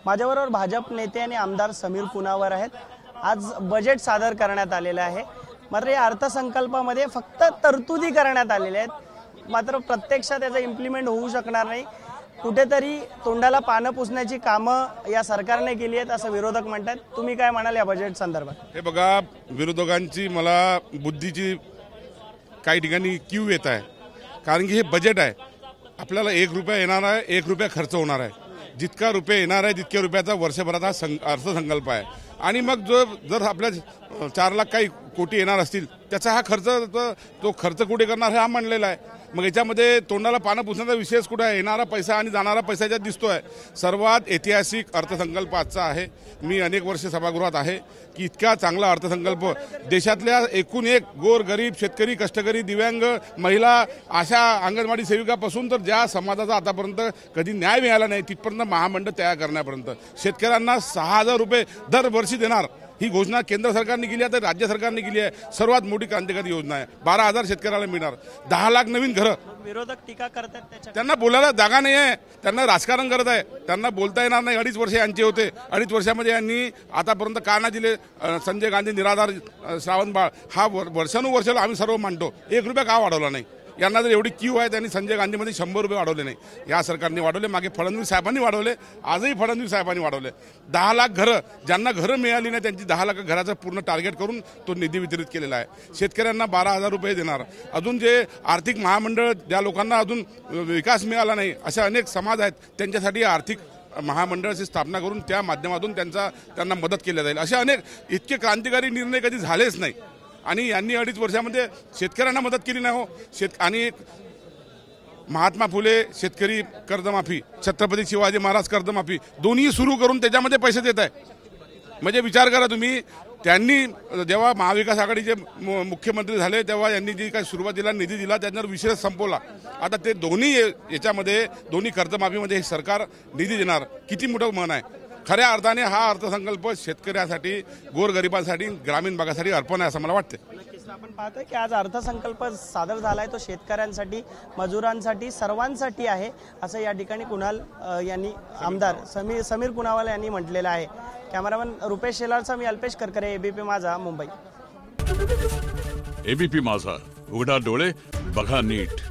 माझ्याबरोबर भाजप नेते आणि आमदार समीर कुनावर आहेत। आज बजेट सादर करण्यात आलेले आहे, मात्र या अर्थसंकल्पामध्ये फक्त तरतुदी करण्यात आलेल्या आहेत, मात्र प्रत्यक्षात त्याचा इम्प्लिमेंट होऊ शकणार नाही। कुठेतरी तोंडाला पानं पुसण्याची कामं या सरकारने केली आहेत असं विरोधक म्हणतात। तुम्ही काय म्हणाल या बजेट संदर्भात? हे बघा, विरोधकांची मला बुद्धीची काही ठिकाणी क्यू येत आहे, कारण की हे बजेट आहे। आपल्याला 1 रुपया येणार आहे, 1 रुपया खर्च होणार आहे। जितका रुपये येणार आहे तितक्या रुपयाचा वर्षभराचा अर्थसंकल्प आहे। आणि मग जर आपल्या 4 लाख काही कोटी येणार असतील त्याचा हा खर्च, तो खर्च कुठे करणार हा म्हणलेला आहे। मग याच्यामध्ये तोंडाला पानं पुसण्याचा विषयच कुठे आहे? येणारा पैसा आणि जाणारा पैसा याच्यात दिसतोय। सर्वात ऐतिहासिक अर्थसंकल्प आजचा आहे। मी अनेक वर्ष सभागृहात आहे की इतका चांगला अर्थसंकल्प देशातल्या एकूण एक गोर गरीब शेतकरी कष्टकरी दिव्यांग महिला आशा अंगणवाडी सेविकापासून तर ज्या समाजाचा आतापर्यंत कधी न्याय मिळाला नाही तिथपर्यंत महामंडळ तयार करण्यापर्यंत शेतकऱ्यांना 6,000 रुपये दरवर्षी देणार ही घोषणा केंद्र सरकारने केली आहे, तर राज्य सरकारने केली आहे। सर्वात मोठी क्रांतिकारी योजना आहे। 12,000 शेतकऱ्याला मिळणार, 10 लाख नवीन घरं। विरोधक टीका करतात त्याच्या, त्यांना बोलायला जागा नाही आहे, त्यांना राजकारण करत आहे, त्यांना बोलता येणार नाही। 2.5 वर्ष यांचे होते, 2.5 वर्षामध्ये यांनी आतापर्यंत का नाही दिले? संजय गांधी निराधार श्रावणबाळ हा वर्षानुवर्षाला आम्ही सर्व मानतो, 1 रुपया का वाढवला नाही? यांना जर एवढी क्यू आहे, त्यांनी संजय गांधीमध्ये 100 रुपये वाढवले नाही। या सरकारने वाढवले, मागे फडणवीस साहेबांनी वाढवले, आजही फडणवीस साहेबांनी वाढवले। 10 लाख घरं, ज्यांना घरं मिळाली नाही त्यांची 10 लाख घराचं पूर्ण टार्गेट करून तो निधी वितरित केलेला आहे। शेतकऱ्यांना 12,000 रुपये देणार। अजून जे आर्थिक महामंडळ, ज्या लोकांना अजून विकास मिळाला नाही असे अनेक समाज आहेत, त्यांच्यासाठी आर्थिक महामंडळाची स्थापना करून त्या माध्यमातून त्यांना मदत केली जाईल। असे अनेक इतके क्रांतिकारी निर्णय कधी झालेच नाही। आणि यांनी 2.5 वर्षामध्ये शेतकऱ्यांना मदत केली नाही हो। आणि महात्मा फुले शेतकरी कर्जमाफी, छत्रपती शिवाजी महाराज कर्जमाफी दोन्ही सुरू करून त्याच्यामध्ये पैसे देत आहे। म्हणजे विचार करा तुम्ही, त्यांनी जेव्हा महाविकास आघाडीचे मुख्यमंत्री झाले तेव्हा यांनी जी काही सुरुवातीला निधी दिला त्याच्यावर विषय संपवला। आता ते दोन्ही याच्यामध्ये, दोन्ही कर्जमाफीमध्ये हे सरकार निधी देणार, किती मोठं मन आहे। खऱ्या अर्थाने हा अर्थसंकल्प शेतकऱ्यांसाठी, गोरगरिबांसाठी, ग्रामीण भागासाठी अर्पण आहे असं मला वाटते। आपण पाहतोय की आज अर्थसंकल्प सादर झालाय, तो शेतकऱ्यांसाठी, मजुरांसाठी, सर्वांसाठी आहे असं या ठिकाणी कुणाल यांनी, आमदार समीर कुनावाला यांनी म्हटलेलं आहे। कॅमेरामन रुपेश शेलारचा मी अल्पेश करकरे, एबीपी माझा, मुंबई। एबीपी माझा, उघडा डोळे बघा नीट।